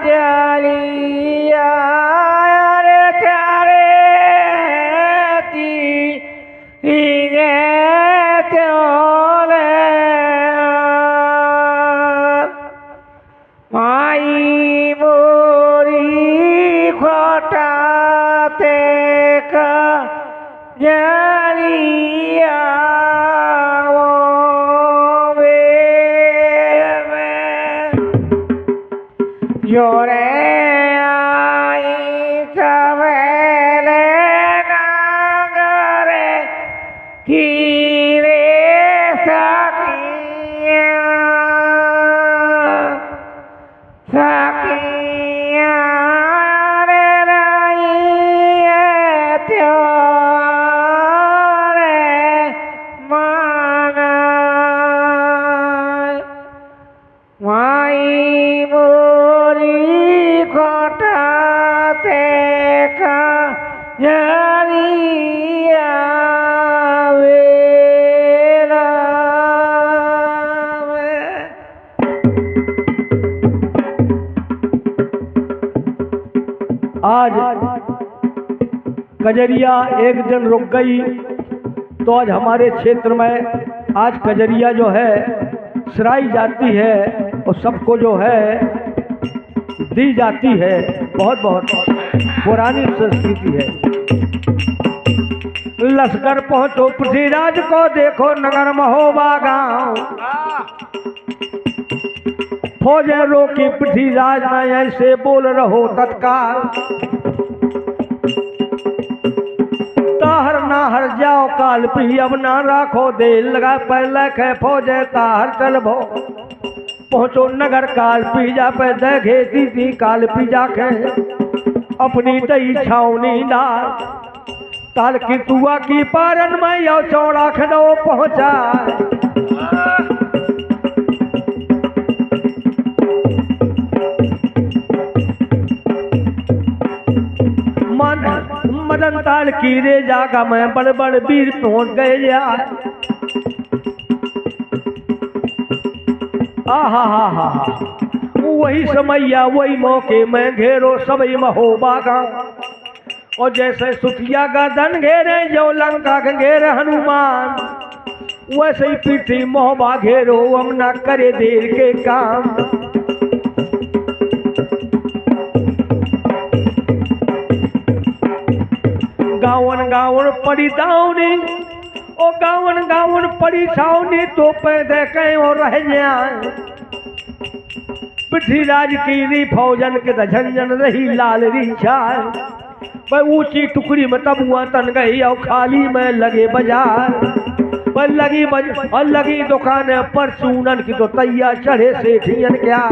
जलिया रे चारे तीरे चोले माई मोरी खोटाते का जलिया Lloré ahí sabele nagare kire sakiya sakiya re raiye tyore mana mai खोटाते का जलिया वेला आज कजरिया एक दिन रुक गई तो आज हमारे क्षेत्र में आज कजरिया जो है सराई जाती है और सबको जो है दी जाती है। बहुत बहुत पुरानी संस्कृति है। लश्कर पहुंचो पृथ्वीराज को देखो नगर महोबा गांव फौजें रोकी पृथ्वीराज न ऐसे बोल रहो तत्काल ताहर ना हर जाओ काल पी अब ना राखो दे लगा पहले खे फौजे ताहर चल भो पहुंचो नगर काल पीजा पे देखे दीदी काल पीजा के अपनी दई छावनी डाल ताल की तुआ की पारन में यो चौड़ा खड़ो पहुंचा मदन ताल की रे जागा में बड़ बड़ वीर पहुंच गए यार आहा हा हा हा वही समैया वही मौके में घेरो सबई महोबा गांव और जैसे सुखिया गर्दन घेरे जो लंका के घेरे हनुमान वैसे ही पीठी महोबा घेरो हम ना करे देर के काम गावन गावन पड़ी दावनी ओ गावन गावन पड़ी छावनी तो पैदे कहीं और रह जाए पृथ्वीराज की री फौजन के झंझन रही लाल री छाए पर ऊंची टुकड़ी में तब हुआ तन गई और खाली में लगे बाजार पर लगी दुकान पर चूनन की तो तैया चढ़े सेठियन क्या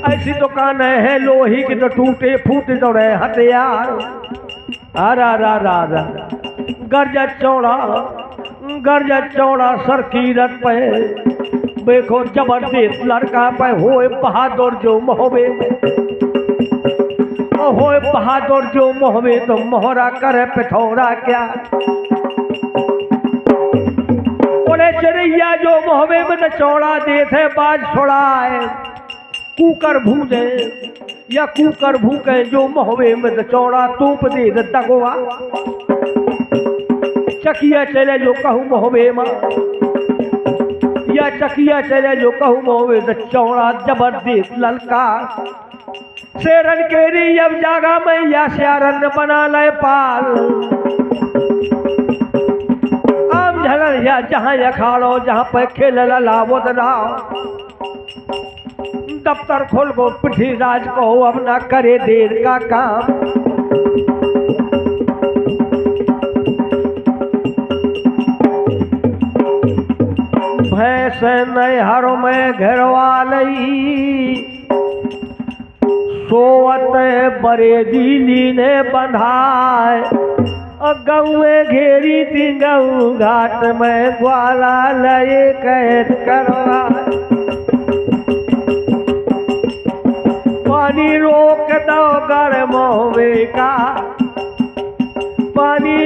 ऐसी दुकान है लोही की तो टूटे फूटे दौड़े हथियार आरा रा रा रा गर्जा चौड़ा सर की रथ पे देखो जबरदस्त लड़का पे होए बहादुर जो मोहबे होए बहादुर जो मोहबे तो मोहरा करे पिठौरा क्या बोले चरैया जो मोहबे में तो चौड़ा देते बाज छोड़ाए कूकर भूजे या कूकर भूके जो मोहबे में तो चौड़ा तूप दे दगवा चकिया चले जो कहूँ मोहबे माँ या चकिया चले जो कहूँ मोहबे तो चौड़ा जबरदस्त ललका शेरन केरी अब जागा में या श्यारन बना ले पाल आम झलन या जहाँ अखाड़ो जहाँ पे खेल लावत राव दफ्तर खोल गो पृथ्वीराज को अब ना करे देर का काम भैंस नहर में घेरवा लई सोवत बरेदी ने बंधाए गौए घेरी थी गऊ घाट में ग्वाला लए कैद करवा पानी रोक दो गर्म होवे का पानी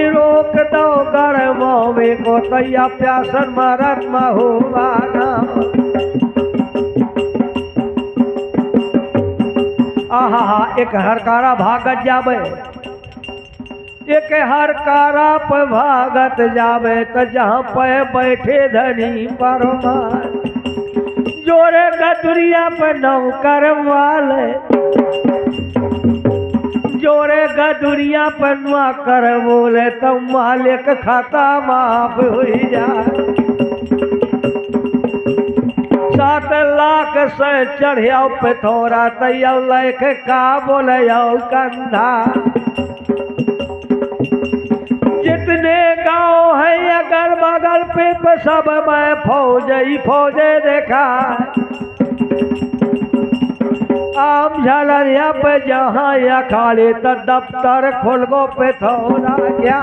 रोक दो गर्मों में को तैया प्यासन मरत महुआना आहा एक हरकारा भागत जावे एक हरकारा पे भागत जावे तो जहाँ पे बैठे धनी परमार जोरे गदुरिया पे नौकर वाले जोरे गदुरिया पे नौकर बोले तो मालिक खाता माफ हो जाए 7 लाख से चढ़िया पे थोड़ा तैया लेख का बोले कंधा जितने गांव है अगल बगल पे सब में फौज ही फौजे देखा आम झलरिया पे जहाँ या खाली तो दफ्तर खोल गो पे थोड़ा क्या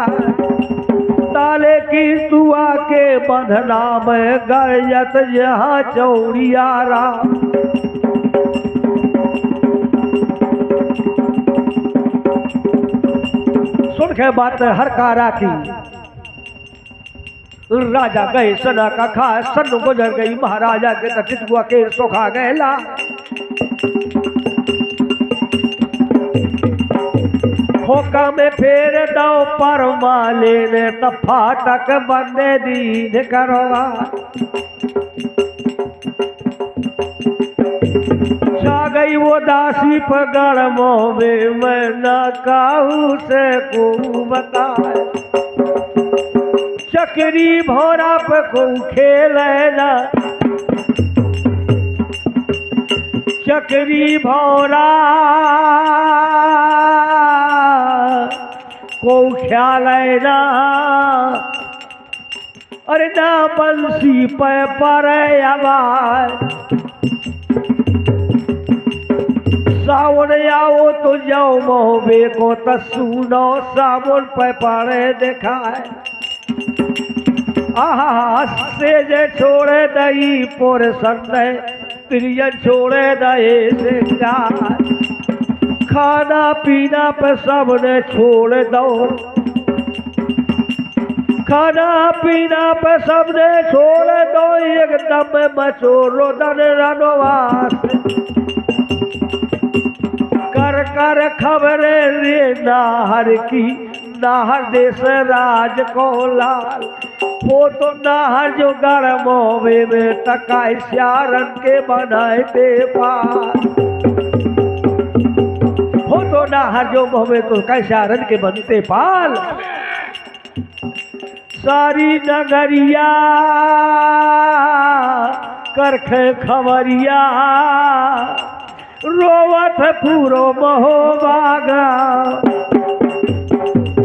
ताले की दुआ के बंधना में गरजत जहाँ चौड़ियारा सुन के बात हरकारा की राजा गए सना का खा सन गुजर गई महाराजा के तटित हुआ के सोखा गैला होका में फेर दो पर माले ने तफाटक बंदे दीन करवा छा गई वो दासी पगड़ में मैं न काहू से को बताए चक्री भोरा पे को खेलेला चक्री भोरा को ख्याल ना अरे ना बंसी पे पर आवाज सावन आओ तो जाओ मोहबे को तो सुनो सावन पे पड़े दिखाए आहा से जे छोड़े दई पोर संदे प्रिय छोड़े दए सिंगार खाना पीना पे सबने छोड़ दो खाना पीना पे सबने छोड़ दो एकदम मचोरो दन रनवास कर कर खबरे रे नाहर की नाहर देश राज को लाल वो तो नाहर जो गरमोवे में तकाई स्यारन के बनाए ते पार हो तो नाहर जो मोहवे तो कैसारन के बनते पाल सारी नगरिया करखे खबरिया रोवत पूरो महोबागा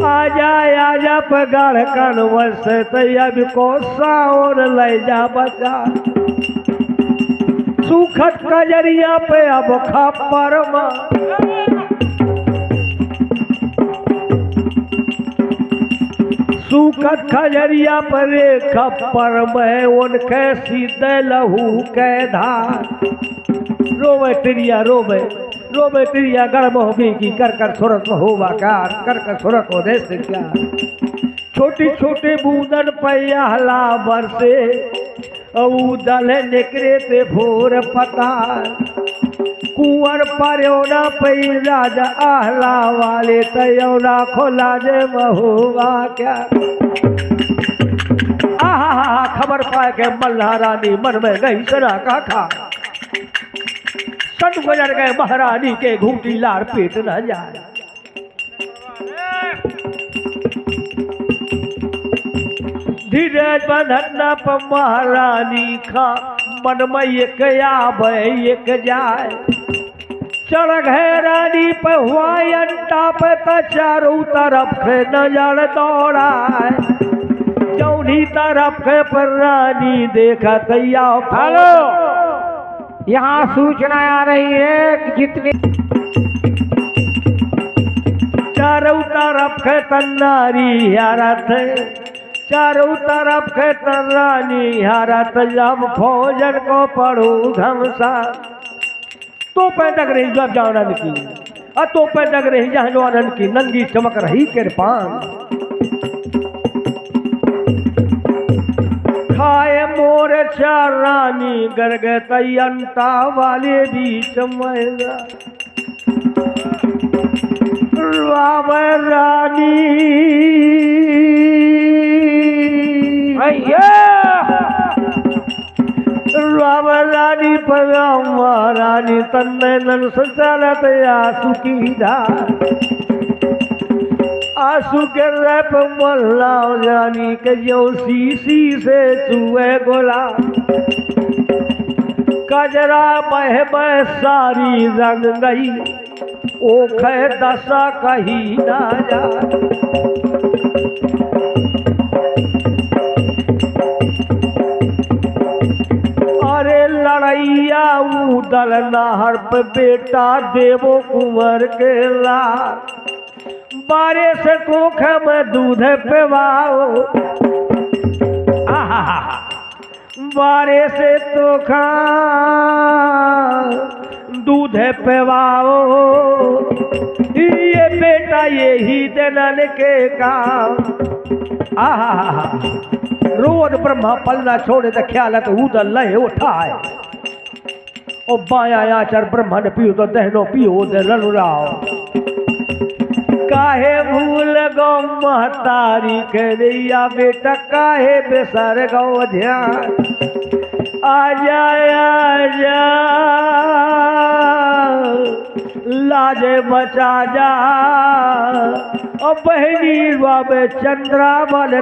आजा पगार कनवस तैयब को साओर ले जा बचा सुखत कजरिया पे अब खप्पर सुखत खजरिया पर खप्पर में उनके सीधे लहू के धार रोवे तिरिया रोवे रोवे तिरिया गर्म होगी की कर कर सुरत होवा कार कर कर सुरत हो दे से क्या छोटी छोटी बूंदन पहला बरसे उदल निकरे ते भोर पता कुंवर परयोना पई राजा आहला वाले तयोना खोला जे महुआ क्या आहा खबर पाए के मल्हा रानी मन में गई सना का खा सन गुजर गए महारानी के घूटी लार पेट न जाए धीरे बंधन पर महारानी खा मन में एक आवे एक जाए चढ़ गए रानी पे हुआ अंटा पे तो चारों तरफ से नजर दौड़ाए चौनी तरफ के पर रानी देखा तैया हेलो यहाँ सूचना आ रही है कि जितनी चारों तरफ के तन्नारी हारत चारों तरफ के तन्नारी हारत जब भोजन को पढ़ू घमसा तो पैदक रही जब जानन की तो पैदक रही जहाँ जो आनंद की नंगी चमक रही किरपान बच्चा रानी गर गई अंता वाले बीच मैदा राम रानी भैया राम रानी पगामा रानी तन्ने नन संचालत आंसू की धार आंसू के रैप मल्लाओ रानी के जो शीशी से चुए गोला कजरा बह बह सारी रंग गई ओख दशा कही ना जा अरे लड़ैया उदल नाहर पे बेटा देवो कुंवर के लाल बारे से कोख में दूध पिवाओ बारे से तो खा दूध पिवाओ ये बेटा यही दिनन के काम रोज ब्रह्मा पलना छोड़े तो ख्याल तो उदल लहे उठाए और बाया आचर ब्रह्मा ने पियो तो दहनो पियो दे ललुराओ काहे भूल गो महतारी के नैया बेटा काहे बेसर गो ध्यान आजा आजा लाजे बचा जा और बहनी बाबे चंद्रा बल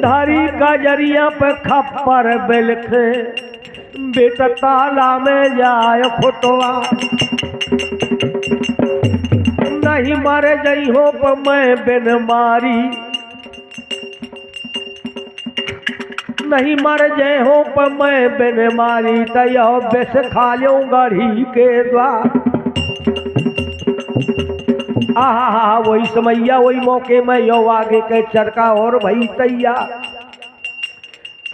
धारी का जरिया पे खप्पर बिलखे बेटा ताला में जाए फोटोआ नहीं मारे जई हो पर मैं बिन मारी नहीं मर जय हो पर मैं बिन मारी तय बेस खा लो गढ़ी के द्वार आहा वही समैया वही मौके में यो आगे के चरका और भई तैया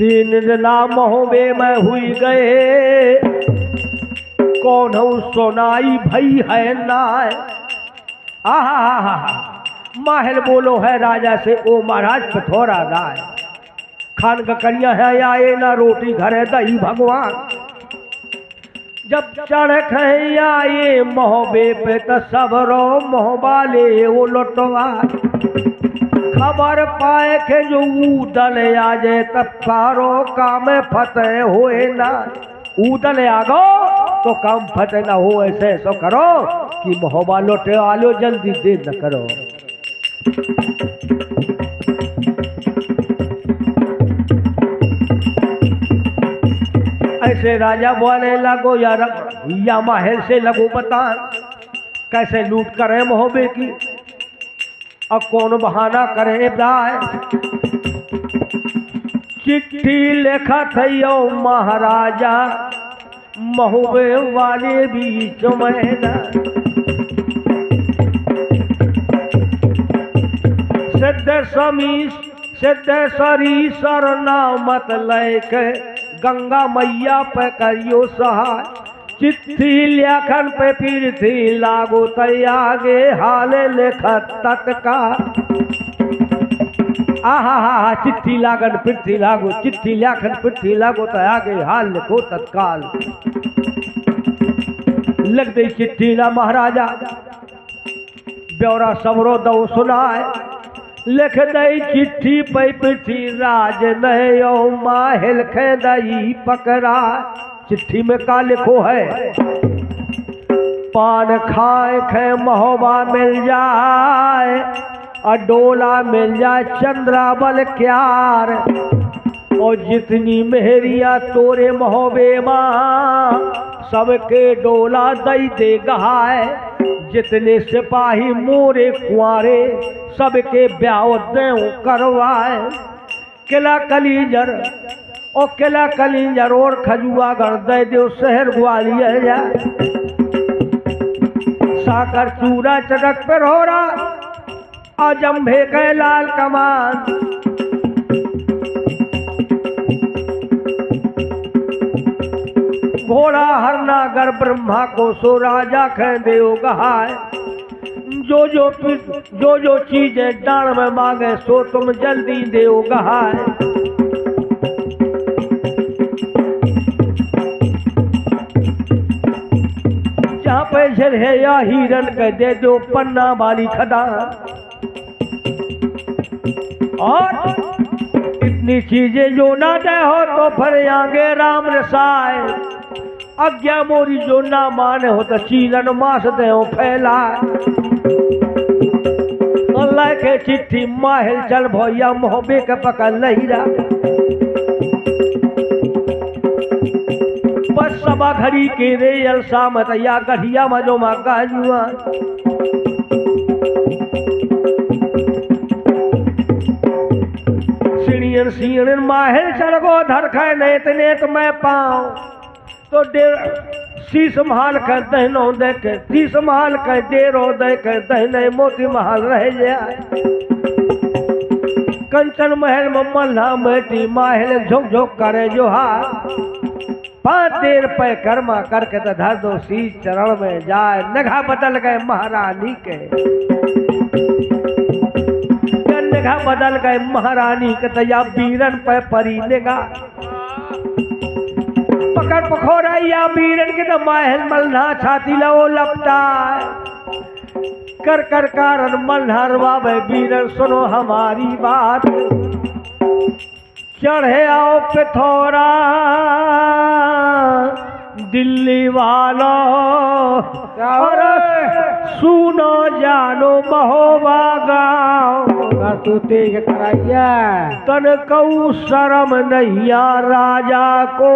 3 जना महोबे में हुई गए कौन सोनाई भई है नाय आहा महल बोलो है राजा से ओ महाराज पथोरा राय खान का करिया है आए ना रोटी घरे दही भगवान जब चढ़ आए महोबे पे तो सब रो मोहबाले वो लोटवा खबर पाए के जो उदल आ जाए तब कारो काम फतेह होए ना उदल आ गो तो काम फतेह ना हो ऐसे ऐसा करो कि मोहबा लोटे आलो जल्दी देर न करो ऐसे राजा बोले लगो या महल से लगो बता कैसे लूट करे मोहबे की अब कौन बहाना करे दाय चिट्ठी लिखा थो महाराजा महुबे वाले बीच में सिद्धेश्वरी सरनामत लेके गंगा मैया पे करियो सहाय चिट्ठी लेखन पे फिर थी लागो तैयागे हाल लेखत तत्काल आहा चिट्ठी लागन पृथ्वी लागो चिट्ठी लेखन पृथ्वी लागो तैयागे हाल लिखो तत्काल लग गई चिट्ठी ला महाराजा ब्यौरा सबरो दो सुनाए लिख दई चिट्ठी पे पृथ्वी राज नयो माहिल खे दई पकड़ा चिट्ठी में का लिखो है पान खाए खे महोबा मिल जाए और डोला मिल जाए चंद्रावल क्यार और जितनी मेहरिया तोरे महोबे माँ सबके डोला दई दे गहाए जितने सिपाही मोरे कुआरे सबके ब्याह देव करवाए किला कलीजर और किला कलिंजर और खजुआ गढ़ दे दो शहर ग्वालियर जा साकर चूरा चटक पर हो रहा और जम्भे के लाल कमान घोड़ा हरनागर ब्रह्मा को सो राजा खे देव गहाय जो चीजें डाण में मांगे सो तुम जल्दी देओ गहाय। जहाँ पे झरहे या हिरन के दे दो पन्ना वाली खदा। और इतनी चीजें जो ना दे हो तो फिर आगे राम रसाय। आज्ञा मोरी जो ना माने हो तो चीलन मास दे हो फैलाए। अल्लाह के चिट्ठी माहिल चल भैया मोहबे के पकड़ लहीरा। बस सभा घड़ी के रे अलसा मतया गढ़िया मजो मा गाजुआ। सीणन माहिल चल गो धरखे नेत मैं पाऊं तो शीश महल के दहनो देखे शीश महल के डेरो देखे दहने मोती महल रह जाए। कंचन महल में मल्हा बेटी माहिल झोंक झोंक करे जोहार। 5 देर पे कर्मा करके तो धर दो शीश चरण में जाए। नघा बदल गए महारानी के नघा बदल गए महारानी के तया बीरन पे परी निगा। पकड़ पखोरैया बीरन के तो माहिल मल्हा छाती लो लपटा। कर कर कारण मल्हार बाबे बीरन सुनो हमारी बात। चढ़े आओ पिथौरा दिल्ली वालों और सुनो जानो महोबा गाँव। तू तेज कराइया तन कऊ शर्म नैया राजा को।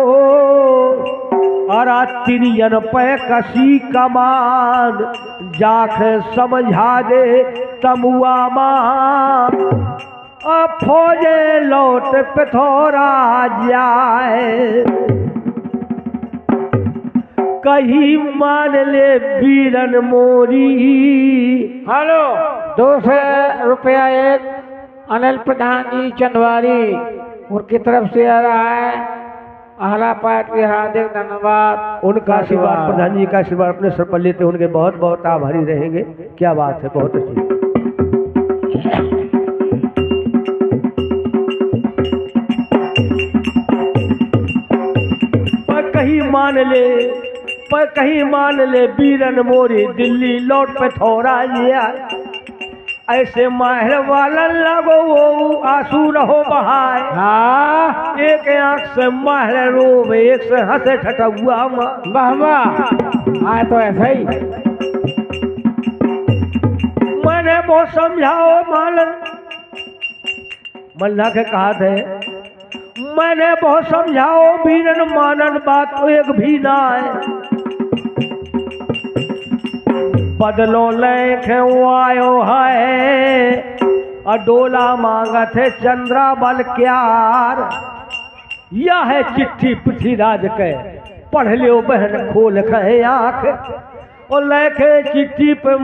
और तिरियन पे कसी कमान जाख समझा दे तमुआ मां। फौजे लौट पिथौरा जाए। कहीं मान ले बीरन मोरी। हेलो 200 रुपया एक अनिल प्रधान जी चंदवारी उनकी तरफ से आ रहा है। आहला पाठ के हार्दिक धन्यवाद। उनका आशीर्वाद प्रधान जी का आशीर्वाद अपने सर पर लेते उनके बहुत बहुत आभारी रहेंगे। क्या बात है, बहुत अच्छी। पर कहीं मान ले बीरन मोरी दिल्ली लौट पे थोड़ा लिया। ऐसे माहिर वाला लगो वो आंसू रहो बहाए। हाँ एक आंख से माहिर रोवे एक से हंसे ठटा हुआ हाँ तो ऐसा ही मैंने बहुत समझाओ मालन मल्ला के कहा थे। मैंने बहुत समझाओ बीरन मानन बात तो एक भी ना है। बदलो लेखे आयो है अडोला मांगत है चंद्रा बल क्यार। यह है चिट्ठी पृथ्वीराज के पढ़ लियो बहन खोल खे आंख। और लेखे चिट्ठी पे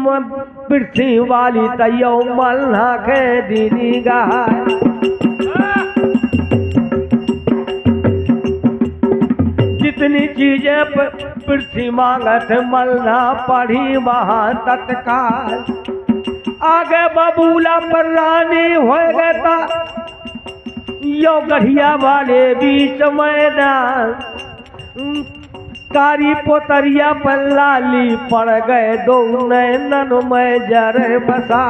पृथ्वी वाली तैयो मल्हा के दीनी गाय। जितनी चीजें पृथ्वी मांगत मल्हा पढ़ी वहां तत्काल। आगे बबूला पर रानी हो गया यो गढ़िया वाले बीच मैदान। कारी पोतरिया पर लाली पड़ गए दो नैनन में जरे बसा।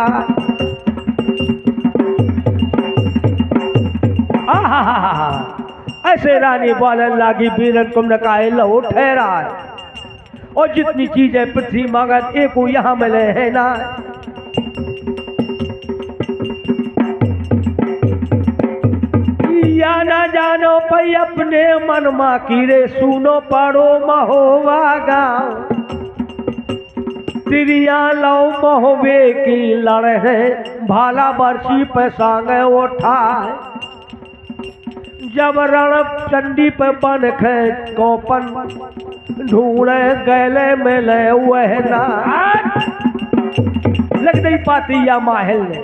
ऐसे रानी बोलन लागी बीरन तुमने काहे लो ठहरा। और जितनी चीजें पृथ्वी मांगत एक यहाँ मिले है ना। या ना जानो पई अपने मन मा कीरे सुनो पड़ो महोवा गाँव। तिरिया लो महोबे की लड़े है भाला बरसी पे सांगे उठाए। जब रण चंडी पे बन खे कोपन ढूंढे गले में ले वह ना। लग गई पाती या माहिल ने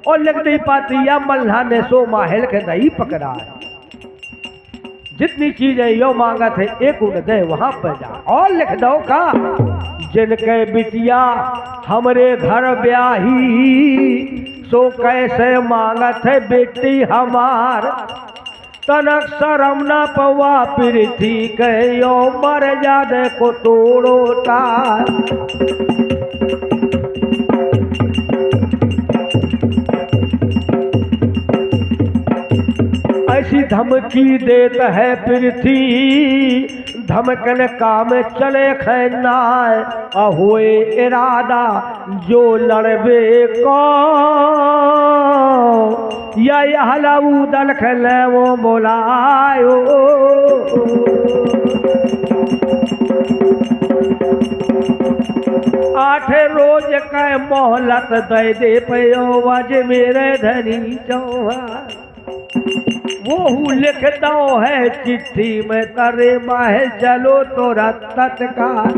और लग गई पाती या मल्हा ने सो माहिल के दही पकड़ा है। जितनी चीजें यो मांगा थे एक उड़ दे वहां पर जा। और लिख दो का जिनके बिटिया हमरे घर ब्याही, सो कैसे मांगत है बेटी हमार। तनक शरम न पवा पृथ्वी कहो मर जाने को तोड़ो तार। ऐसी धमकी देत है पृथ्वी, धमकन काम चले खैनाय। अहोए इरादा जो लड़बे को, या हलाऊ दल खले वो बोलायो। आठ रोज का मोहलत दे पयो वज मेरे धनी चौहान। वो लिख दो है चिट्ठी में तरे माहे चलो तोरा तत्काल।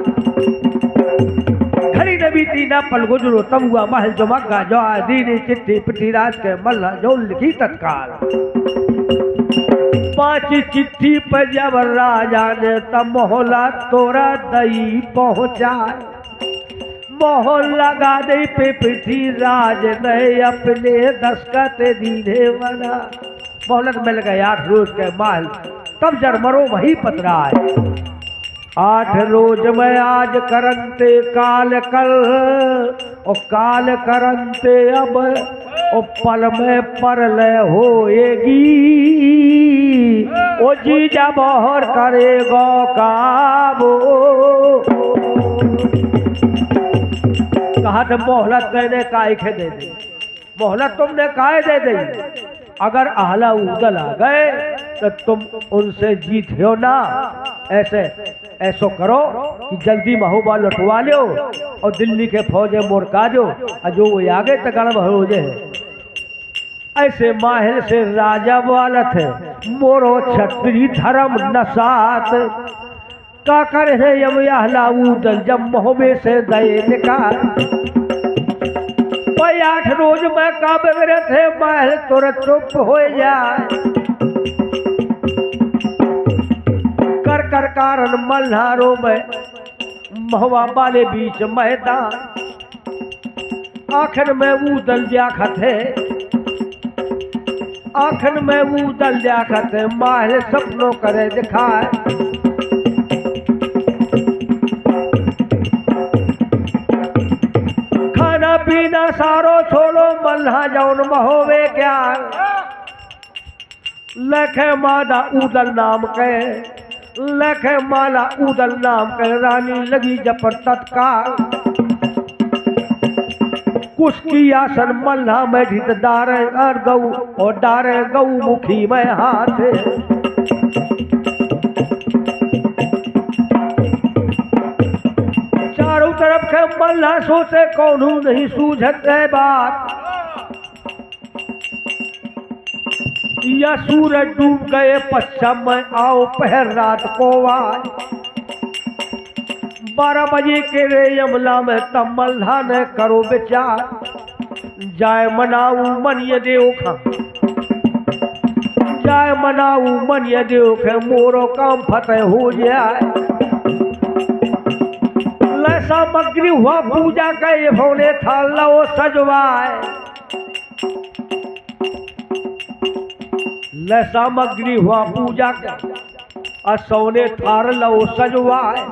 घड़ी न बीती न पल गुजरो तब हुआ महल जो मग्गा जो आदीनी चिट्ठी पृथ्वीराज के मल्ला जो लिखी तत्काल। 5 चिट्ठी पर जब राजा ने तब मोहला तोरा दई पहुंचाए। मोहर लगा दे पे पृथ्वीराज ने अपने दस्तखत दीने बना। मोहलत मिल गए 8 रोज के माल, तब जर मरो वही पतराए। 8 रोज में आज करंते काल कल, और काल करंते अब, और पल में परले होएगी। ओ जीजा बहर करेगो काबो। कहा तो मोहलत कहने काय खे दे दी, मोहलत तुमने काय दे दी। अगर आला उदल आ गए तो तुम उनसे जीत हो ना। ऐसो करो कि जल्दी महोबा लुटवा लो और दिल्ली के फौजे मोरका दो, और जो वो आगे तक गड़ब हो जाए। ऐसे माहिल से राजा वालत है मोरो छत्री धर्म नसात। का कर है यम आहला उदल जब मोहबे से दे निकाल। 8 रोज में का बगरे थे महल तुरंत चुप हो जाए। कर कर कारण मल्हारों में महुआ वाले बीच मैदान। आखिर में वो दल जाखत है, आखिर में वो दल जाखत है महल सपनों करे दिखाए। पीना सारो छोड़ो मल्हा जौन महोवे क्या। लखे मादा उदल नाम के, लखे माला उदल नाम के रानी लगी जपर तत्काल। कुछ की आसन मल्हा में ढित डारे और गऊ, और डारे गऊ मुखी में हाथ। चारों तरफ के मल्ला सोचे कौनू नहीं सूझत है बात। या सूरज डूब गए पश्चिम में आओ पहर रात को आए। 12 बजे के रे यमला में तब मल्हा ने करो विचार। जाए मनाऊ मन ये देव खा, जाए मनाऊ मन ये देव खे मोरो काम फतेह हो जाए। सामग्री हुआ पूजा का ये भोले था लो सजवाए। ल सामग्री हुआ पूजा का असोने थार लो सजवाए।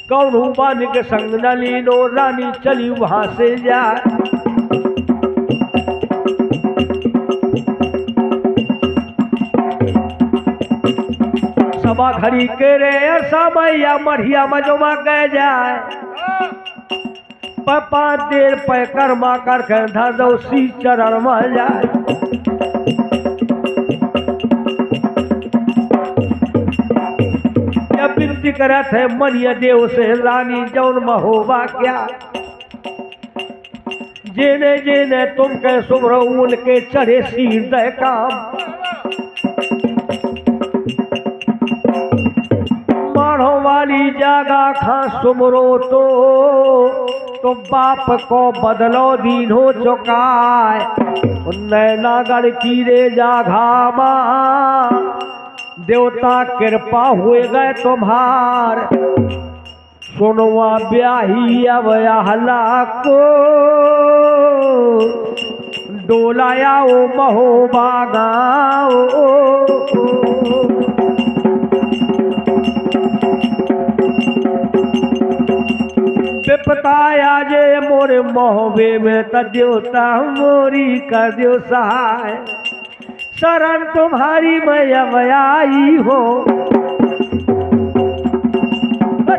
कौन बान के संग नलीनो रानी चली वहां से जाए। सभा घड़ी के रे समैया मढ़िया मजमा गए जाए। 5 देर पे कर्मा कर धो सी चरण में जाए। जब विनती करत है मनिया देव से रानी जौन महोबा क्या। जेने जेने तुम के सुभ्र उनके चढ़े सिर दे काम। वाली जागा खा सुमरो तो बाप को बदलो दीन हो चुकाए। नैनागढ़ की रे जाघामा देवता कृपा हुए गए तुम्हार। सुनवा ब्याही अब आहला को डोलाया ओ महोबा गाओ। विपताया जे मोरे मोहबे में तद्योता मोरी कर दियो सहाय। शरण तुम्हारी मैं अब आई हो,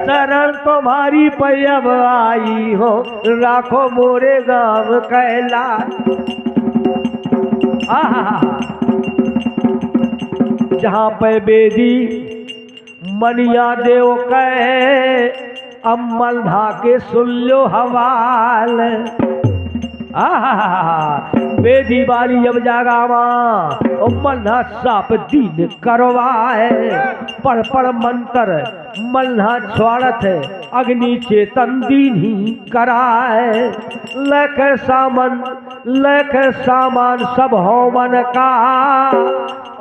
शरण तुम्हारी पैब आई हो, राखो मोरे गांव कैला। जहाँ पे बेदी मनिया देव कहे अम्मल धाके सुन लो हवाल। बेदी वाली जब जागा माँ मल्हा साप दीन करवाए। पढ़ पढ़ मंत्र मल्हा स्वार्थ अग्नि चेतन दीन ही कराए। लख सामान सब होमन का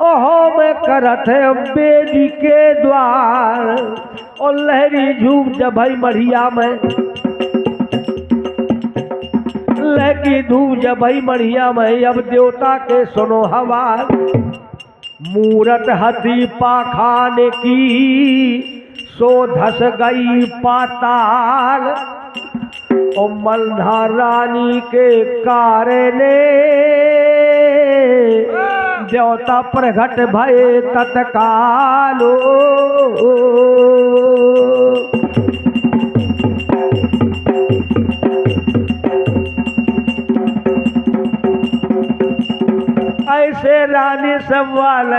होम करत है बेदी के द्वार। और लहरी झूम जब भाई मढ़िया में लहकी धूप जब भाई मढ़िया में अब देवता के सुनो हवाल। मूरत हथी पाखाने की सो धस गई पाताल। और मल्हा रानी के कारणे देवता प्रगट भय तत्कालो। ऐसे रानी संभाल